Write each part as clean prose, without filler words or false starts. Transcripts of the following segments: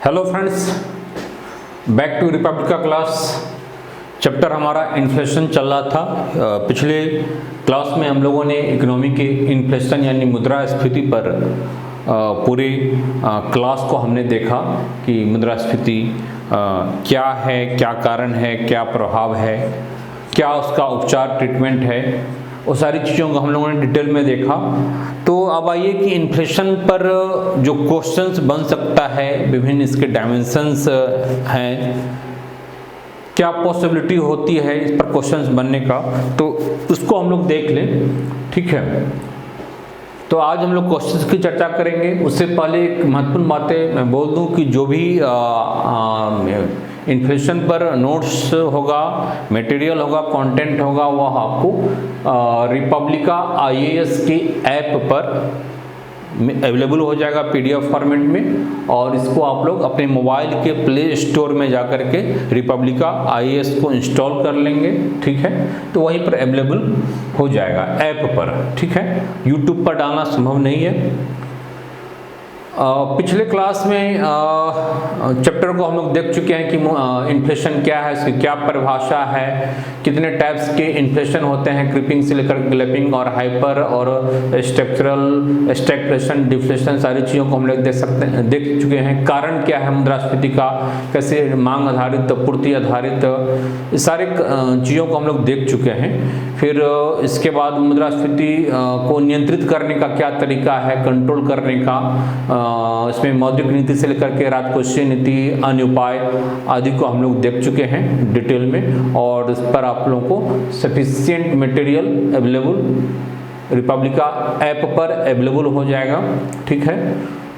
Hello friends, back to Republica class. Chapter हमारा inflation चल रहा था। पिछले क्लास में हम लोगों ने इकोनॉमी के इन्फ्लेशन यानी मुद्रास्फीति पर पूरे क्लास को हमने देखा कि मुद्रास्फीति क्या है, क्या कारण है, क्या प्रभाव है, क्या उसका उपचार ट्रीटमेंट है, वो सारी चीज़ों को हम लोगों ने डिटेल में देखा। तो अब आइए कि इन्फ्लेशन पर जो क्वेश्चंस बन सकता है, विभिन्न इसके डायमेंशंस हैं, क्या पॉसिबिलिटी होती है इस पर क्वेश्चंस बनने का, तो उसको हम लोग देख लें। ठीक है, तो आज हम लोग क्वेश्चंस की चर्चा करेंगे। उससे पहले एक महत्वपूर्ण बातें मैं बोल दूं कि जो भी इन्फ्लेशन पर नोट्स होगा, मटेरियल होगा, कंटेंट होगा, वह आपको रिपब्लिका IAS के ऐप पर अवेलेबल हो जाएगा PDF फॉर्मेट में, और इसको आप लोग अपने मोबाइल के प्ले स्टोर में जाकर के रिपब्लिका IAS को इंस्टॉल कर लेंगे। ठीक है, तो वहीं पर अवेलेबल हो जाएगा ऐप पर। ठीक है, YouTube पर डालना संभव नहीं है। पिछले क्लास में चैप्टर को हम लोग देख चुके हैं कि इन्फ्लेशन क्या है, इसकी क्या परिभाषा है, कितने टाइप्स के इन्फ्लेशन होते हैं, क्रीपिंग से लेकर ग्लैपिंग और हाइपर और स्ट्रक्चरल, स्टैगफ्लेशन, डिफ्लेशन, सारी चीज़ों को हम लोग देख चुके हैं। कारण क्या है मुद्रास्फीति का, कैसे मांग आधारित, पूर्ति आधारित, इस सारे चीज़ों को हम लोग देख चुके हैं। फिर इसके बाद मुद्रास्फीति को नियंत्रित करने का क्या तरीका है, कंट्रोल करने का, इसमें मौद्रिक नीति से लेकर के राजकोषीय नीति, अन्य उपाय आदि को हम लोग देख चुके हैं डिटेल में, और इस पर आप लोगों को sufficient material available Republica app पर अवेलेबल हो जाएगा। ठीक है,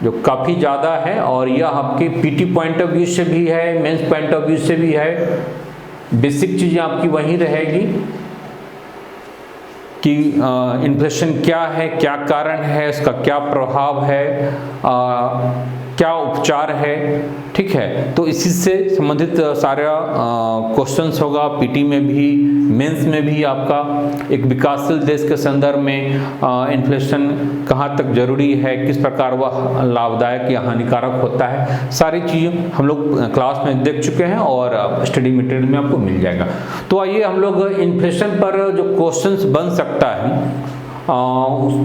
जो काफ़ी ज़्यादा है, और यह आपके PT पॉइंट ऑफ व्यू से भी है, मेंस पॉइंट ऑफ व्यू से भी है। बेसिक चीज़ें आपकी वहीं रहेगी कि इन्फ्लेशन क्या है, क्या कारण है, इसका क्या प्रभाव है, क्या उपचार है। ठीक है, तो इसी से संबंधित सारा क्वेश्चंस होगा PT में भी, मेंस में भी। आपका एक विकासशील देश के संदर्भ में इन्फ्लेशन कहाँ तक जरूरी है, किस प्रकार वह लाभदायक या हानिकारक होता है, सारी चीज़ें हम लोग क्लास में देख चुके हैं और स्टडी मटेरियल में आपको मिल जाएगा। तो आइए हम लोग इन्फ्लेशन पर जो क्वेश्चंस बन सकता है,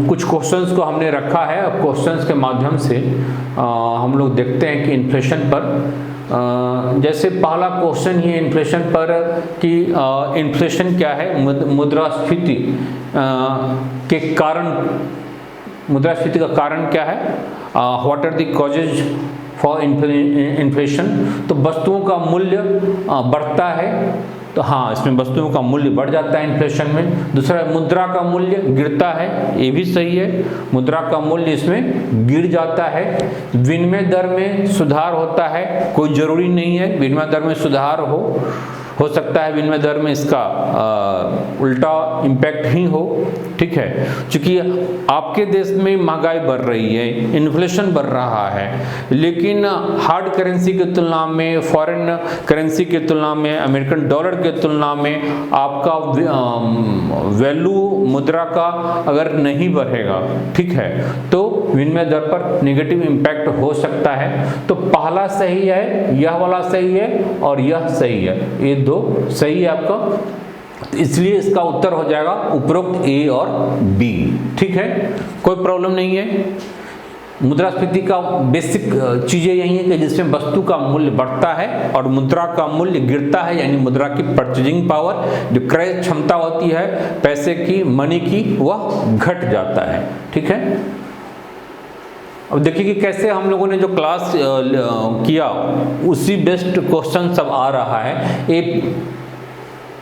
कुछ क्वेश्चंस को हमने रखा है। अब क्वेश्चंस के माध्यम से हम लोग देखते हैं कि इन्फ्लेशन पर जैसे पहला क्वेश्चन ही इन्फ्लेशन पर कि इन्फ्लेशन क्या है, मुद्रास्फीति के कारण, मुद्रास्फीति का कारण क्या है, what are the causes for inflation. तो वस्तुओं का मूल्य बढ़ता है, तो हाँ, इसमें वस्तुओं का मूल्य बढ़ जाता है इन्फ्लेशन में। दूसरा, मुद्रा का मूल्य गिरता है, ये भी सही है, मुद्रा का मूल्य इसमें गिर जाता है। विनिमय दर में सुधार होता है, कोई जरूरी नहीं है विनिमय दर में सुधार हो सकता है विनिमय दर में इसका उल्टा इम्पैक्ट ही हो। ठीक है, क्योंकि आपके देश में महंगाई बढ़ रही है, इन्फ्लेशन बढ़ रहा है, लेकिन हार्ड करेंसी की तुलना में, फॉरेन करेंसी की तुलना में, अमेरिकन डॉलर की तुलना में आपका वैल्यू मुद्रा का अगर नहीं बढ़ेगा, ठीक है, तो विनिमय दर पर नेगेटिव इम्पैक्ट हो सकता है। तो पहला सही है, यह वाला सही है, और यह सही है, ये दो सही है आपका। तो इसलिए इसका उत्तर हो जाएगा उपरोक्त A और B। ठीक है, कोई प्रॉब्लम नहीं है। मुद्रास्फीति का बेसिक चीजें यही है कि जिसमें वस्तु का मूल्य बढ़ता है और मुद्रा का मूल्य गिरता है, यानी मुद्रा की परचेजिंग पावर, जो क्रय क्षमता होती है पैसे की, मनी की, वह घट जाता है। ठीक है, अब देखिए कि कैसे हम लोगों ने जो क्लास किया उसी बेस्ड क्वेश्चन सब आ रहा है।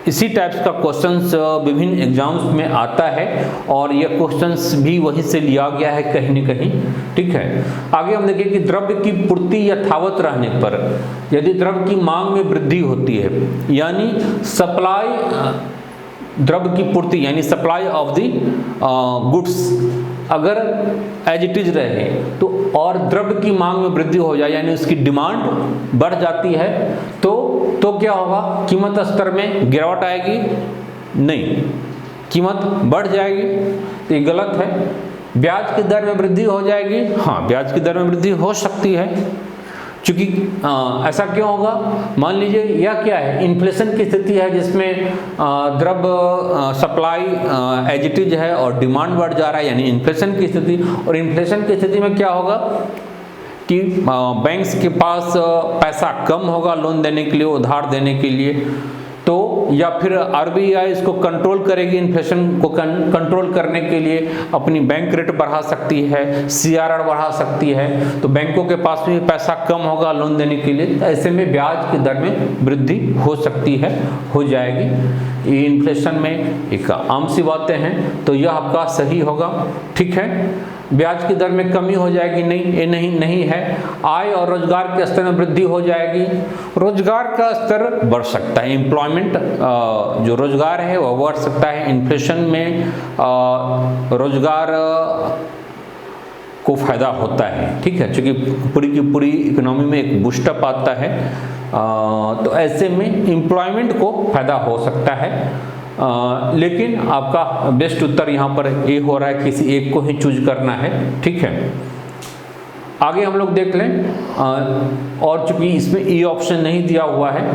इसी टाइप्स का क्वेश्चंस विभिन्न एग्जाम्स में आता है, और यह क्वेश्चंस भी वहीं से लिया गया है कहीं न कहीं। ठीक है, आगे हम देखें कि द्रव्य की पूर्ति यथावत रहने पर, यदि द्रव्य की मांग में वृद्धि होती है, यानी सप्लाई, द्रव्य की पूर्ति यानी सप्लाई ऑफ द गुड्स अगर एज इट इज रहे, तो और द्रव्य की मांग में वृद्धि हो जाए, यानी उसकी डिमांड बढ़ जाती है, तो क्या होगा, कीमत स्तर में गिरावट आएगी? नहीं, कीमत बढ़ जाएगी। तो ये गलत है। ब्याज की दर में वृद्धि हो जाएगी? हाँ, ब्याज की दर में वृद्धि हो सकती है। चूंकि ऐसा क्यों होगा, मान लीजिए यह क्या है, इन्फ्लेशन की स्थिति है जिसमें द्रव्य सप्लाई एज इट इज है और डिमांड बढ़ जा रहा है, यानी इन्फ्लेशन की स्थिति। और इन्फ्लेशन की स्थिति में क्या होगा कि बैंक्स के पास पैसा कम होगा लोन देने के लिए, उधार देने के लिए, तो या फिर आरबीआई इसको कंट्रोल करेगी, इन्फ्लेशन को कंट्रोल करने के लिए अपनी बैंक रेट बढ़ा सकती है, सीआरआर बढ़ा सकती है, तो बैंकों के पास भी पैसा कम होगा लोन देने के लिए, तो ऐसे में ब्याज की दर में वृद्धि हो सकती है, हो जाएगी। ये इन्फ्लेशन में एक आम सी बातें हैं, तो यह आपका सही होगा। ठीक है, ब्याज की दर में कमी हो जाएगी, नहीं ये नहीं है। आय और रोजगार के स्तर में वृद्धि हो जाएगी, रोजगार का स्तर बढ़ सकता है, एम्प्लॉयमेंट जो रोजगार है वह बढ़ सकता है। इन्फ्लेशन में रोजगार को फायदा होता है, ठीक है, क्योंकि पूरी की पूरी इकोनॉमी में एक बूस्टअप आता है, तो ऐसे में एम्प्लॉयमेंट को फायदा हो सकता है। लेकिन आपका बेस्ट उत्तर यहाँ पर ए हो रहा है, किसी एक को ही चूज करना है। ठीक है, आगे हम लोग देख लें, और चूंकि इसमें ई ऑप्शन नहीं दिया हुआ है,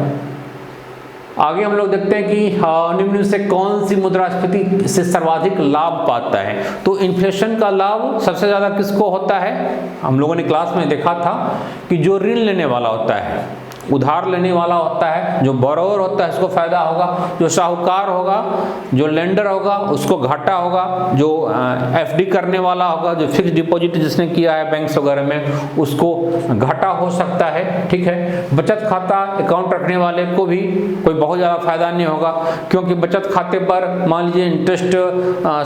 आगे हम लोग देखते हैं कि निम्न से कौन सी मुद्रास्फीति से सर्वाधिक लाभ पाता है। तो इन्फ्लेशन का लाभ सबसे ज़्यादा किसको होता है, हम लोगों ने क्लास में देखा था कि जो ऋण लेने वाला होता है, उधार लेने वाला होता है, जो बोरोवर होता है उसको फायदा होगा, जो साहूकार होगा, जो लेंडर होगा उसको घाटा होगा, जो एफडी करने वाला होगा, जो फिक्स डिपॉजिट जिसने किया है बैंक्स वगैरह में उसको घाटा हो सकता है। ठीक है, बचत खाता अकाउंट रखने वाले को भी कोई बहुत ज़्यादा फायदा नहीं होगा, क्योंकि बचत खाते पर मान लीजिए इंटरेस्ट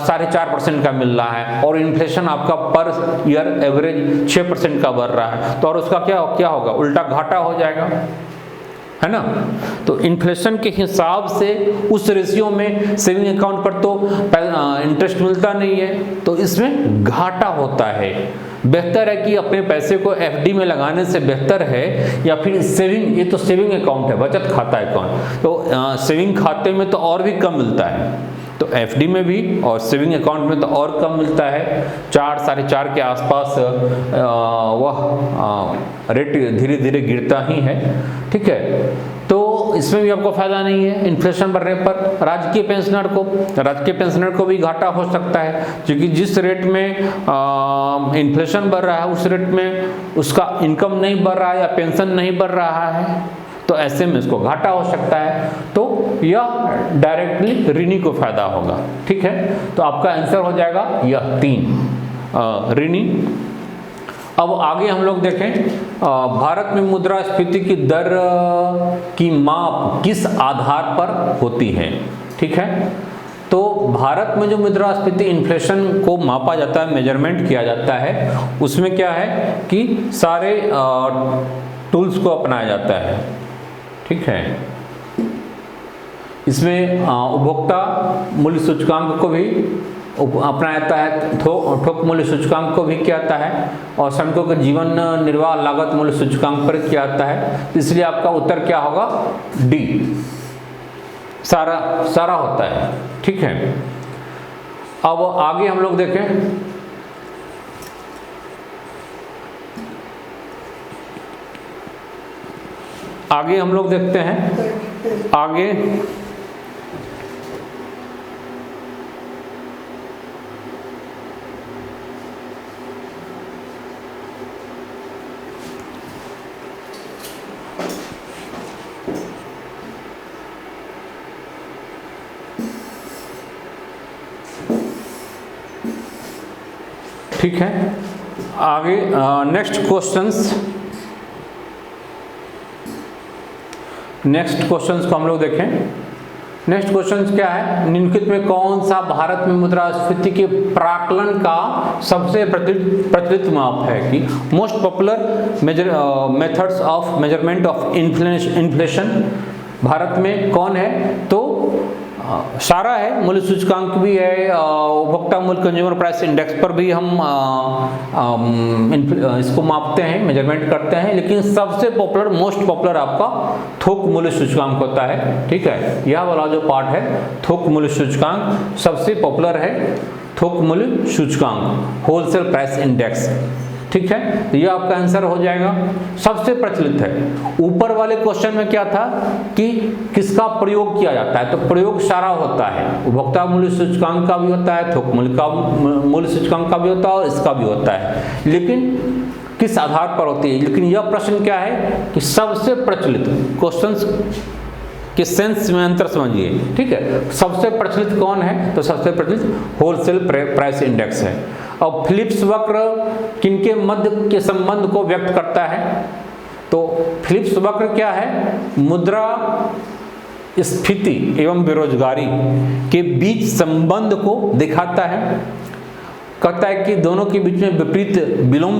4.5% का मिल रहा है और इन्फ्लेशन आपका पर ईयर एवरेज 6% का बढ़ रहा है, तो और उसका क्या होगा, उल्टा घाटा हो जाएगा, है ना। तो इन्फ्लेशन के हिसाब से उस रेशियो में सेविंग अकाउंट पर तो इंटरेस्ट मिलता नहीं है, तो इसमें घाटा होता है। बेहतर है कि अपने पैसे को एफडी में लगाने से बेहतर है, या फिर सेविंग, ये तो सेविंग अकाउंट है, बचत खाता अकाउंट, तो सेविंग खाते में तो और भी कम मिलता है, तो एफडी में भी और सेविंग अकाउंट में तो और कम मिलता है, 4-4.5 के आसपास वह रेट धीरे धीरे गिरता ही है। ठीक है, तो इसमें भी आपको फायदा नहीं है इन्फ्लेशन बढ़ने पर। राजकीय पेंशनर को भी घाटा हो सकता है, क्योंकि जिस रेट में इन्फ्लेशन बढ़ रहा है उस रेट में उसका इनकम नहीं बढ़ रहा है या पेंशन नहीं बढ़ रहा है, तो ऐसे में इसको घाटा हो सकता है, तो यह डायरेक्टली ऋणी को फायदा होगा। ठीक है, तो आपका आंसर हो जाएगा यह 3 ऋणी। अब आगे हम लोग देखें, भारत में मुद्रास्फीति की दर की माप किस आधार पर होती है। ठीक है, तो भारत में जो मुद्रास्फीति इन्फ्लेशन को मापा जाता है, मेजरमेंट किया जाता है, उसमें क्या है कि सारे टूल्स को अपनाया जाता है। ठीक है, इसमें उपभोक्ता मूल्य सूचकांक को भी अपनाया जाता है, थोक मूल्य सूचकांक को भी किया जाता है, और श्रमिकों के जीवन निर्वाह लागत मूल्य सूचकांक पर किया जाता है। इसलिए आपका उत्तर क्या होगा, डी, सारा होता है। ठीक है, अब आगे हम लोग देखें, आगे हम लोग देखते हैं, आगे ठीक है, आगे नेक्स्ट क्वेश्चंस को हम लोग देखें। नेक्स्ट क्वेश्चन क्या है, निम्नलिखित में कौन सा भारत में मुद्रास्फीति के प्राकलन का सबसे प्रचलित माप है, कि most popular methods of measurement of inflation Bharat में कौन है। तो सारा है, मूल्य सूचकांक भी है, उपभोक्ता मूल्य कंज्यूमर प्राइस इंडेक्स पर भी हम इसको मापते हैं, मेजरमेंट करते हैं, लेकिन सबसे पॉपुलर, मोस्ट पॉपुलर आपका थोक मूल्य सूचकांक होता है। ठीक है, यह वाला जो पार्ट है थोक मूल्य सूचकांक सबसे पॉपुलर है, थोक मूल्य सूचकांक, होलसेल प्राइस इंडेक्स। ठीक है, तो ये आपका आंसर हो जाएगा। सबसे प्रचलित है। ऊपर वाले क्वेश्चन में क्या था कि किसका प्रयोग किया जाता है, तो प्रयोग सारा होता है, उपभोक्ता मूल्य सूचकांक का भी होता है, थोक मूल्य सूचकांक का भी होता है और इसका भी होता है, लेकिन किस आधार पर होती है। लेकिन यह प्रश्न क्या है कि सबसे प्रचलित क्वेश्चंस के सेंस में अंतर समझिए, ठीक है। सबसे प्रचलित कौन है, तो सबसे प्रचलित होलसेल प्राइस इंडेक्स है। और फिलिप्स वक्र किनके मध्य के संबंध को व्यक्त करता है, तो फिलिप्स वक्र क्या है, मुद्रा स्फीति एवं बेरोजगारी के बीच संबंध को दिखाता है। कहता है कि दोनों के बीच में विपरीत विलोम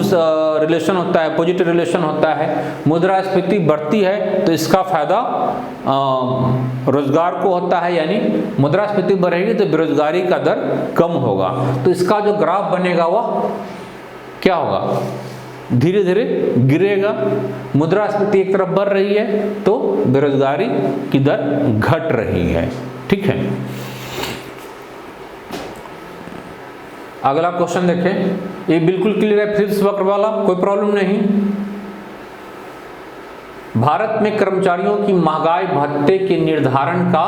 रिलेशन होता है, पॉजिटिव रिलेशन होता है। मुद्रास्फीति बढ़ती है तो इसका फायदा रोजगार को होता है, यानी मुद्रास्फीति बढ़ेगी तो बेरोजगारी का दर कम होगा। तो इसका जो ग्राफ बनेगा वह क्या होगा, धीरे धीरे गिरेगा। मुद्रास्फीति एक तरफ बढ़ रही है तो बेरोजगारी की दर घट रही है, ठीक है। अगला क्वेश्चन देखें, ये बिल्कुल क्लियर है, फिलिप्स वक्र वाला, कोई प्रॉब्लम नहीं। भारत में कर्मचारियों की महंगाई भत्ते के निर्धारण का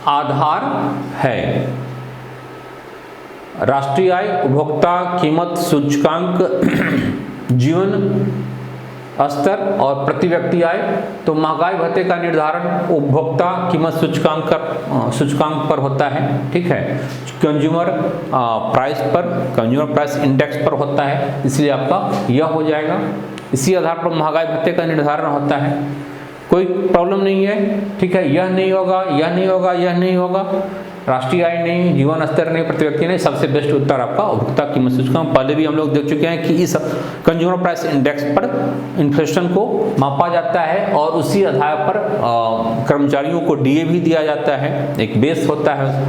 आधार है राष्ट्रीय आय, उपभोक्ता कीमत सूचकांक, जीवन स्तर और प्रति व्यक्ति आय। तो महंगाई भत्ते का निर्धारण उपभोक्ता कीमत सूचकांक पर होता है, ठीक है। कंज्यूमर प्राइस पर, कंज्यूमर प्राइस इंडेक्स पर होता है, इसलिए आपका यह हो जाएगा। इसी आधार पर महंगाई भत्ते का निर्धारण होता है, कोई प्रॉब्लम नहीं है, ठीक है। यह नहीं होगा, यह नहीं होगा, यह नहीं होगा, राष्ट्रीय आय नहीं, जीवन स्तर नहीं, प्रति व्यक्ति नहीं, सबसे बेस्ट उत्तर आपका उपभोक्ता कीमत सूचकांक। पहले भी हम लोग देख चुके हैं कि इस कंज्यूमर प्राइस इंडेक्स पर इन्फ्लेशन को मापा जाता है और उसी आधार पर कर्मचारियों को डीए भी दिया जाता है, एक बेस होता है।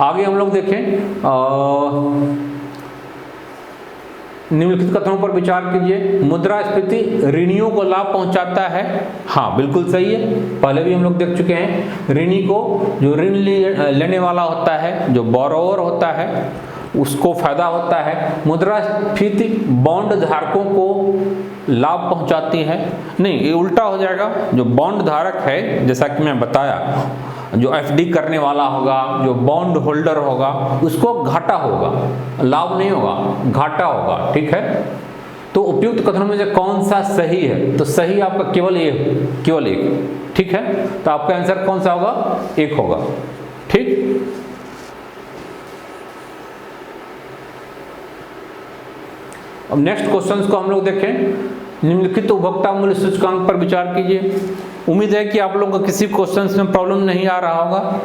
आगे हम लोग देखें, निम्नलिखित कथनों पर विचार कीजिए। मुद्रास्फीति ऋणियों को लाभ पहुंचाता है, हाँ बिल्कुल सही है, पहले भी हम लोग देख चुके हैं। ऋणी को, जो ऋण लेने वाला होता है, जो बोरोवर होता है, उसको फायदा होता है। मुद्रास्फीति बॉन्ड धारकों को लाभ पहुंचाती है, नहीं ये उल्टा हो जाएगा। जो बॉन्ड धारक है, जैसा कि मैं बताया, जो एफडी करने वाला होगा, जो बॉन्ड होल्डर होगा, उसको घाटा होगा, लाभ नहीं होगा, घाटा होगा, ठीक है। तो उपयुक्त कथनों में से कौन सा सही है, तो सही आपका केवल एक, ठीक है। तो आपका आंसर कौन सा होगा, एक होगा, ठीक। अब नेक्स्ट क्वेश्चंस को हम लोग देखें। निम्नलिखित उपभोक्ता मूल्य सूचकांक पर विचार कीजिए। उम्मीद है कि आप लोगों को किसी क्वेश्चंस में प्रॉब्लम नहीं आ रहा होगा।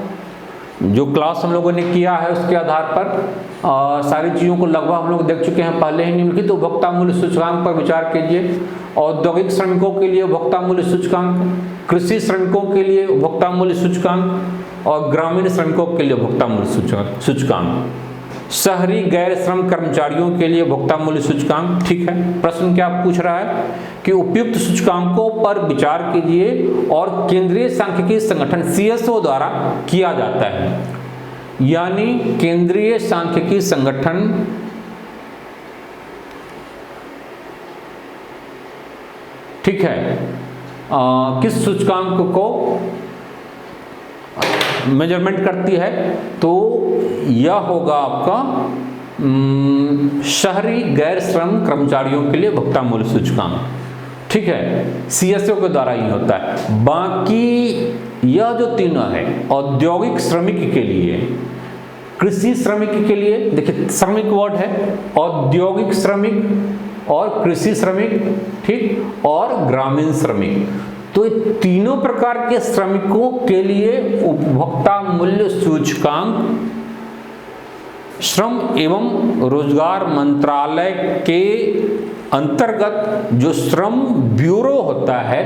जो क्लास हम लोगों ने किया है उसके आधार पर सारी चीज़ों को लगभग हम लोग देख चुके हैं पहले ही। निम्नलिखित उपभोक्ता मूल्य सूचकांक पर विचार कीजिए। औद्योगिक श्रमिकों के लिए उपभोक्ता मूल्य सूचकांक, कृषि श्रमिकों के लिए उपभोक्ता मूल्य सूचकांक और ग्रामीण श्रमिकों के लिए उपभोक्ता मूल्य सूचकांक, शहरी गैर श्रम कर्मचारियों के लिए उपभोक्ता मूल्य सूचकांक, ठीक है। प्रश्न क्या पूछ रहा है कि उपयुक्त सूचकांकों पर विचार कीजिए और केंद्रीय सांख्यिकी संगठन सीएसओ द्वारा किया जाता है, यानी केंद्रीय सांख्यिकी संगठन ठीक है किस सूचकांक को मेजरमेंट करती है, तो यह होगा आपका शहरी गैर श्रम कर्मचारियों के लिए उपभोक्ता मूल्य सूचकांक, ठीक है। सीएसओ के द्वारा ही होता है। बाकी यह जो तीनों है, औद्योगिक श्रमिक के लिए, कृषि श्रमिक के लिए, देखिए श्रमिक वर्ड है, औद्योगिक श्रमिक और कृषि श्रमिक, ठीक, और ग्रामीण श्रमिक। तो तीनों प्रकार के श्रमिकों के लिए उपभोक्ता मूल्य सूचकांक श्रम एवं रोजगार मंत्रालय के अंतर्गत जो श्रम ब्यूरो होता है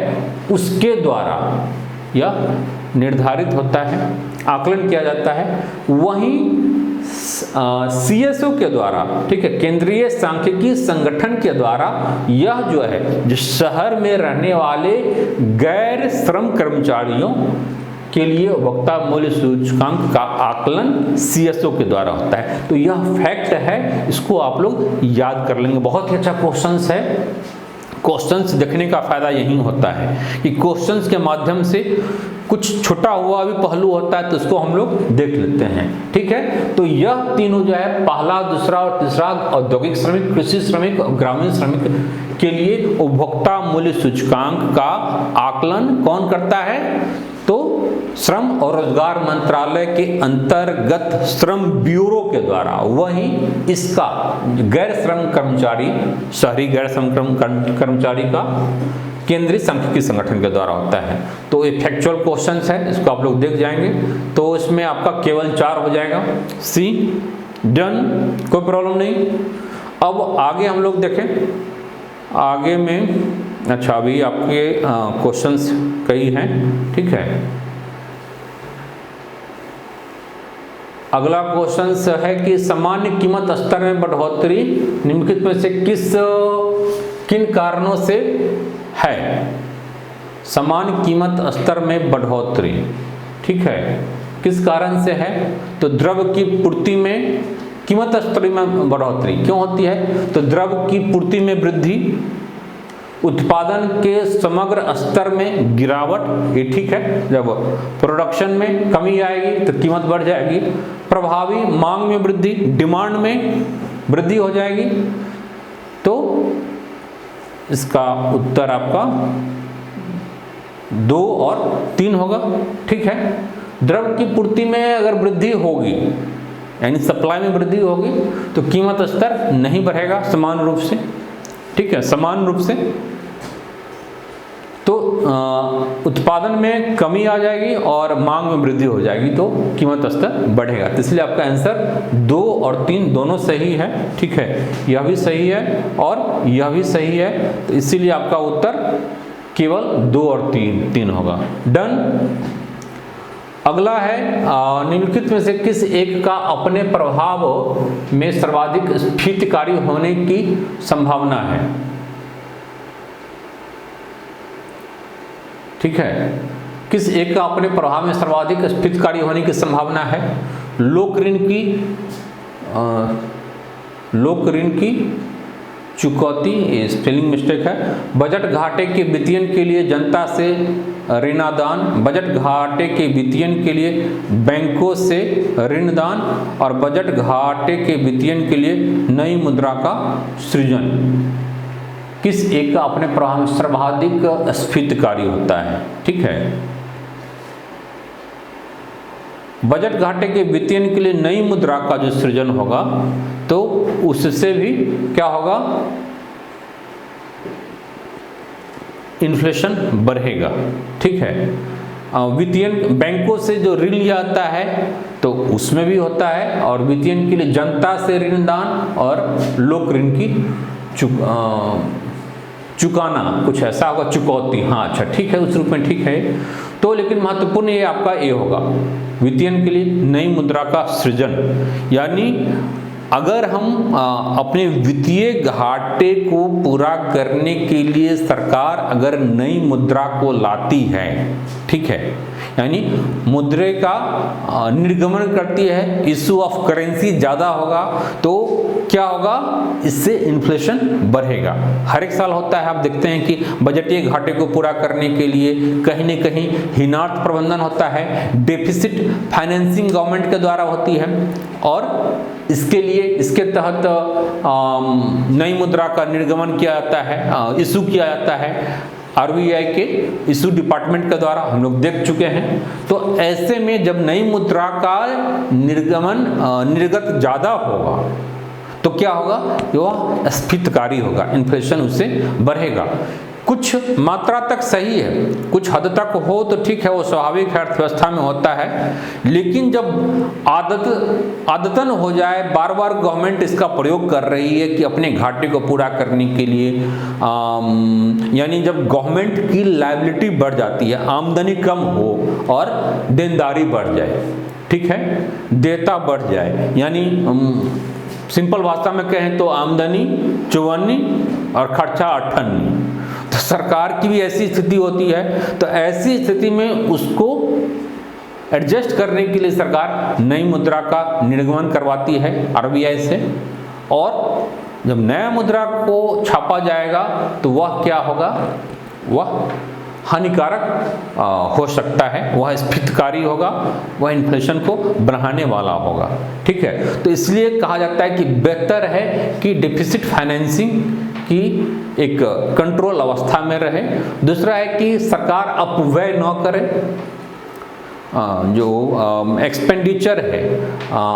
उसके द्वारा यह निर्धारित होता है, आकलन किया जाता है। वहीं सीएसओ के द्वारा, ठीक है, केंद्रीय सांख्यिकी संगठन के द्वारा यह जो है, जो शहर में रहने वाले गैर श्रम कर्मचारियों के लिए उपभोक्ता मूल्य सूचकांक का आकलन CSO के द्वारा होता है। तो यह फैक्ट है, इसको आप लोग याद कर लेंगे। बहुत ही अच्छा क्वेश्चंस है। क्वेश्चंस देखने का फायदा यही होता है कि क्वेश्चंस के माध्यम से कुछ छुटा हुआ भी पहलू होता है तो उसको हम लोग देख लेते हैं। ठीक है, तो यह तीनों जो है, पहला, दूसरा और तीसरा, औद्योगिक श्रमिक, कृषि श्रमिक और ग्रामीण श्रमिक के लिए उपभोक्ता मूल्य सूचकांक का आकलन कौन करता है? तो श्रम और रोजगार मंत्रालय के अंतर्गत श्रम ब्यूरो के द्वारा, वही इसका गैर श्रम कर्मचारी, शहरी गैर श्रम कर्मचारी का केंद्रीय सांख्यिकी संगठन के द्वारा होता है। तो ये फैक्चुअल क्वेश्चंस है, इसको आप लोग देख जाएंगे। तो इसमें आपका केवल 4 हो जाएगा। सी डन, कोई प्रॉब्लम नहीं। अब आगे हम लोग देखें, आगे में अच्छा अभी आपके क्वेश्चंस कई हैं। ठीक है, अगला क्वेश्चन है कि सामान्य कीमत स्तर में बढ़ोतरी निम्नलिखित में से किन कारणों से है? सामान्य कीमत स्तर में बढ़ोतरी, ठीक है, किस कारण से है? तो द्रव्य की पूर्ति में कीमत स्तर में बढ़ोतरी क्यों होती है? तो द्रव्य की पूर्ति में वृद्धि, उत्पादन के समग्र स्तर में गिरावट, ये ठीक है, जब प्रोडक्शन में कमी आएगी तो कीमत बढ़ जाएगी। प्रभावी मांग में वृद्धि, डिमांड में वृद्धि हो जाएगी। तो इसका उत्तर आपका 2 और 3 होगा। ठीक है, द्रव्य की पूर्ति में अगर वृद्धि होगी, यानी सप्लाई में वृद्धि होगी, तो कीमत स्तर नहीं बढ़ेगा समान रूप से। ठीक है, समान रूप से। तो उत्पादन में कमी आ जाएगी और मांग में वृद्धि हो जाएगी, तो कीमत स्तर बढ़ेगा। तो इसलिए आपका आंसर 2 और 3 दोनों सही है। ठीक है, यह भी सही है और यह भी सही है, तो इसीलिए आपका उत्तर केवल 2 और 3 होगा। डन। अगला है निम्नलिखित में से किस एक का अपने प्रभाव में सर्वाधिक स्फीतिकारी होने की संभावना है? ठीक है, किस एक का अपने प्रभाव में सर्वाधिक स्फीतिकारी होने की संभावना है? लोक ऋण की चुकौती, ये स्पेलिंग मिस्टेक है। बजट घाटे के वित्तीयन के लिए जनता से ऋणदान, बजट घाटे के वित्तीयन के लिए बैंकों से ऋणदान और बजट घाटे के वित्तीयन के लिए नई मुद्रा का सृजन। किस एक का अपने प्रभाव में सर्वाधिक स्फीतिकारी होता है? ठीक है, बजट घाटे के वित्तीयन के लिए नई मुद्रा का जो सृजन होगा, तो उससे भी क्या होगा? इन्फ्लेशन बढ़ेगा। ठीक है, वित्तीयन बैंकों से जो ऋण लिया जाता है तो उसमें भी होता है, और वित्तीयन के लिए जनता से ऋणदान और लोक ऋण की चुकाना, कुछ ऐसा होगा, चुकौती। हाँ, अच्छा, ठीक है, उस रूप में ठीक है। तो लेकिन महत्वपूर्ण ये आपका ए होगा, वित्तीयन के लिए नई मुद्रा का सृजन। यानी अगर हम अपने वित्तीय घाटे को पूरा करने के लिए सरकार अगर नई मुद्रा को लाती है, ठीक है, यानी मुद्रे का निर्गमन करती है, इशू ऑफ करेंसी ज़्यादा होगा, तो क्या होगा? इससे इन्फ्लेशन बढ़ेगा। हर एक साल होता है, आप देखते हैं कि बजटीय घाटे को पूरा करने के लिए कहीं न कहीं हिनार्थ प्रबंधन होता है, डेफिसिट फाइनेंसिंग गवर्नमेंट के द्वारा होती है, और इसके लिए इसके तहत नई मुद्रा का निर्गमन किया जाता है, इशू किया जाता है RBI के इशू डिपार्टमेंट के द्वारा, हम लोग देख चुके हैं। तो ऐसे में जब नई मुद्रा का निर्गत ज़्यादा होगा तो क्या होगा? वह स्फीतकारी होगा, इन्फ्लेशन उससे बढ़ेगा। कुछ मात्रा तक सही है, कुछ हद तक हो तो ठीक है, वो स्वाभाविक है, अर्थव्यवस्था में होता है। लेकिन जब आदतन हो जाए, बार बार गवर्नमेंट इसका प्रयोग कर रही है कि अपने घाटे को पूरा करने के लिए, यानी जब गवर्नमेंट की लायबिलिटी बढ़ जाती है, आमदनी कम हो और देनदारी बढ़ जाए, ठीक है, देयता बढ़ जाए, यानी सिंपल भाषा में कहें तो आमदनी 54 और खर्चा 58, तो सरकार की भी ऐसी स्थिति होती है। तो ऐसी स्थिति में उसको एडजस्ट करने के लिए सरकार नई मुद्रा का निर्गमन करवाती है RBI से, और जब नया मुद्रा को छापा जाएगा तो वह क्या होगा, वह हानिकारक हो सकता है, वह स्फीतकारी होगा, वह इन्फ्लेशन को बढ़ाने वाला होगा। ठीक है, तो इसलिए कहा जाता है कि बेहतर है कि डेफिसिट फाइनेंसिंग की एक कंट्रोल अवस्था में रहे। दूसरा है कि सरकार अपव्यय न करे, जो एक्सपेंडिचर है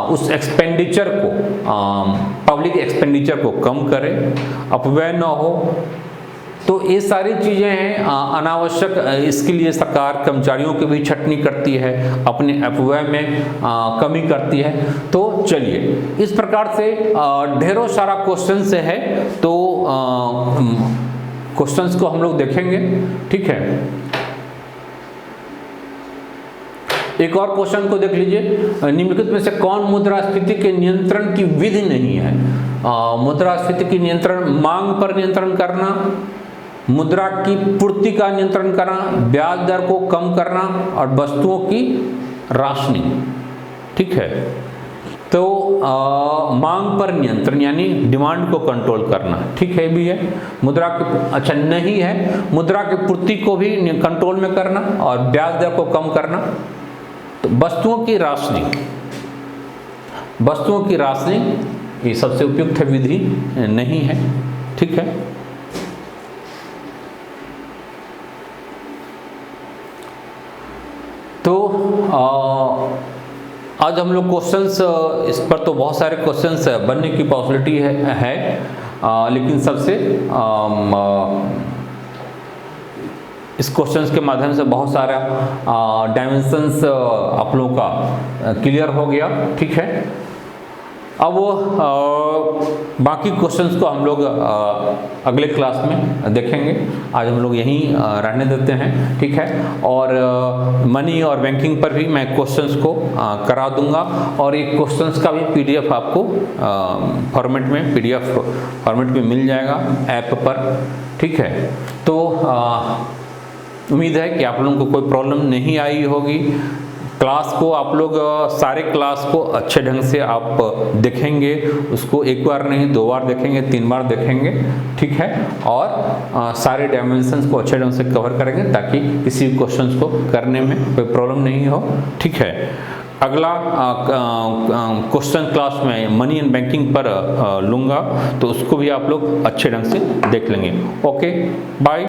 उस एक्सपेंडिचर को, पब्लिक एक्सपेंडिचर को कम करे, अपव्यय न हो। तो ये सारी चीज़ें हैं अनावश्यक, इसके लिए सरकार कर्मचारियों की भी छटनी करती है, अपने अपव्यय में कमी करती है। तो चलिए, इस प्रकार से ढेरों सारा क्वेश्चन है, तो क्वेश्चंस को हम लोग देखेंगे। ठीक है, एक और क्वेश्चन को देख लीजिए, निम्नलिखित में से कौन मुद्रास्फीति के नियंत्रण की विधि नहीं है? मुद्रास्फीति की नियंत्रण, मांग पर नियंत्रण करना, मुद्रा की पूर्ति का नियंत्रण करना, ब्याज दर को कम करना और वस्तुओं की राशनिंग। ठीक है, तो मांग पर नियंत्रण यानी डिमांड को कंट्रोल करना, ठीक है, भी है। मुद्रा की, अच्छा नहीं है, मुद्रा की पूर्ति को भी कंट्रोल में करना और ब्याज दर को कम करना। तो वस्तुओं की राशनिंग, वस्तुओं की राशनिंग ये सबसे उपयुक्त विधि नहीं है। ठीक है, तो आज हम लोग क्वेश्चंस, इस पर तो बहुत सारे क्वेश्चंस बनने की पॉसिबिलिटी है, लेकिन सबसे इस क्वेश्चंस के माध्यम से बहुत सारा डायमेंशंस आप लोगों का क्लियर हो गया। ठीक है, अब बाकी क्वेश्चंस को हम लोग अगले क्लास में देखेंगे। आज हम लोग यहीं रहने देते हैं। ठीक है, और मनी और बैंकिंग पर भी मैं क्वेश्चंस को करा दूंगा, और एक क्वेश्चंस का भी PDF आपको फॉर्मेट में, PDF फॉर्मेट में मिल जाएगा ऐप पर। ठीक है, तो उम्मीद है कि आप लोगों को कोई प्रॉब्लम नहीं आई होगी। क्लास को आप लोग, सारे क्लास को अच्छे ढंग से आप देखेंगे, उसको एक बार नहीं 2 बार देखेंगे, 3 बार देखेंगे। ठीक है, और सारे डायमेंशंस को अच्छे ढंग से कवर करेंगे ताकि किसी क्वेश्चंस को करने में कोई प्रॉब्लम नहीं हो। ठीक है, अगला क्वेश्चन क्लास में मनी एंड बैंकिंग पर लूँगा, तो उसको भी आप लोग अच्छे ढंग से देख लेंगे। Okay, bye.